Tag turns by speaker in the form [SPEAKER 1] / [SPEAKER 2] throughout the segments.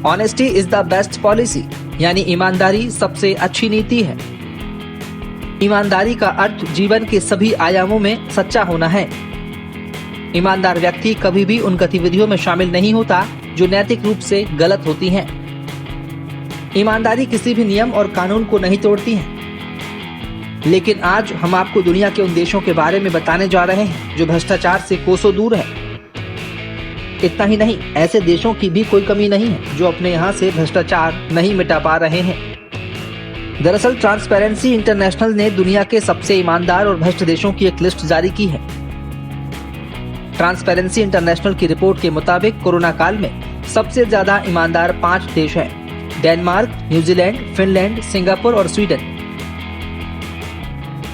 [SPEAKER 1] Honesty is the best policy, यानी ईमानदारी सबसे अच्छी नीति है। ईमानदारी का अर्थ जीवन के सभी आयामों में सच्चा होना है। ईमानदार व्यक्ति कभी भी उन गतिविधियों में शामिल नहीं होता जो नैतिक रूप से गलत होती हैं। ईमानदारी किसी भी नियम और कानून को नहीं तोड़ती है। लेकिन आज हम आपको दुनिया के उन देशों के बारे में बताने जा रहे हैं जो भ्रष्टाचार से कोसों दूर है। इतना ही नहीं, ऐसे देशों की भी कोई कमी नहीं है जो अपने यहाँ से भ्रष्टाचार नहीं मिटा पा रहे हैं। दरअसल ट्रांसपेरेंसी इंटरनेशनल ने दुनिया के सबसे ईमानदार और भ्रष्ट देशों की एक लिस्ट जारी की है। ट्रांसपेरेंसी इंटरनेशनल की रिपोर्ट के मुताबिक कोरोना काल में सबसे ज्यादा ईमानदार 5 देश हैं: डेनमार्क, न्यूजीलैंड, फिनलैंड, सिंगापुर और स्वीडन।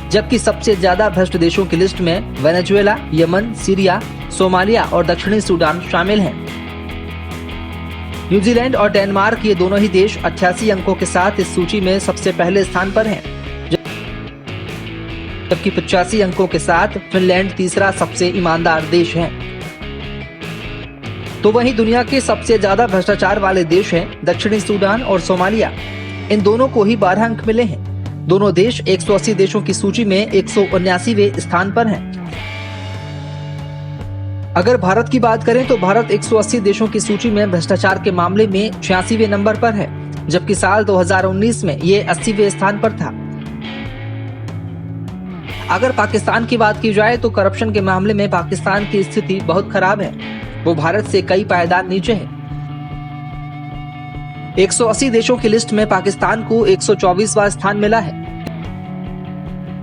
[SPEAKER 1] जबकि सबसे ज्यादा भ्रष्ट देशों की लिस्ट में वेनेजुएला, यमन, सीरिया, सोमालिया और दक्षिणी सूडान शामिल हैं। न्यूजीलैंड और डेनमार्क ये दोनों ही देश 88 अंकों के साथ इस सूची में सबसे पहले स्थान पर हैं, जबकि 85 अंकों के साथ फिनलैंड तीसरा सबसे ईमानदार देश है। तो वहीं दुनिया के सबसे ज्यादा भ्रष्टाचार वाले देश हैं दक्षिणी सूडान और सोमालिया। इन दोनों को ही 12 अंक मिले हैं। दोनों देश 180 देशों की सूची में 179वें स्थान पर हैं। अगर भारत की बात करें तो भारत 180 देशों की सूची में भ्रष्टाचार के मामले में 86वें नंबर पर है, जबकि साल 2019 में ये 80वें स्थान पर था। अगर पाकिस्तान की बात की जाए तो करप्शन के मामले में पाकिस्तान की स्थिति बहुत खराब है। वो भारत से कई पायदान नीचे है। 180 देशों की लिस्ट में पाकिस्तान को 124वां स्थान मिला है।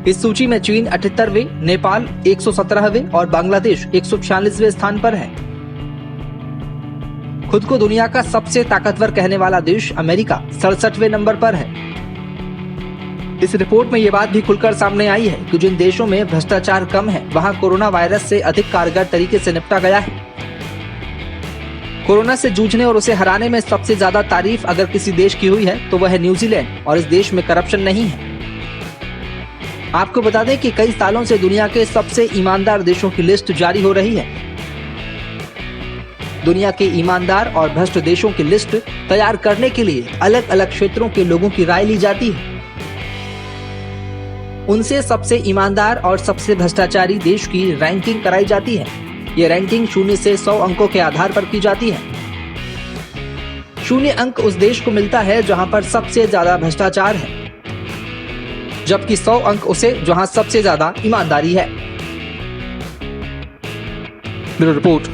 [SPEAKER 1] इस सूची में चीन 78वें, नेपाल 117वें और बांग्लादेश 146वें स्थान पर है। खुद को दुनिया का सबसे ताकतवर कहने वाला देश अमेरिका 67वें नंबर पर है। इस रिपोर्ट में ये बात भी खुलकर सामने आई है कि जिन देशों में भ्रष्टाचार कम है वहां कोरोना वायरस से अधिक कारगर तरीके से निपटा गया है। कोरोना से जूझने और उसे हराने में सबसे ज्यादा तारीफ अगर किसी देश की हुई है तो वह है न्यूजीलैंड, और इस देश में करप्शन नहीं है। आपको बता दें कि कई सालों से दुनिया के सबसे ईमानदार देशों की लिस्ट जारी हो रही है। दुनिया के ईमानदार और भ्रष्ट देशों की लिस्ट तैयार करने के लिए अलग अलग क्षेत्रों के लोगों की राय ली जाती है। उनसे सबसे ईमानदार और सबसे भ्रष्टाचारी देश की रैंकिंग कराई जाती है। ये रैंकिंग 0 से 100 अंकों के आधार पर की जाती है। 0 अंक उस देश को मिलता है जहां पर सबसे ज्यादा भ्रष्टाचार है, जबकि 100 अंक उसे जहां सबसे ज्यादा ईमानदारी है। Bureau report.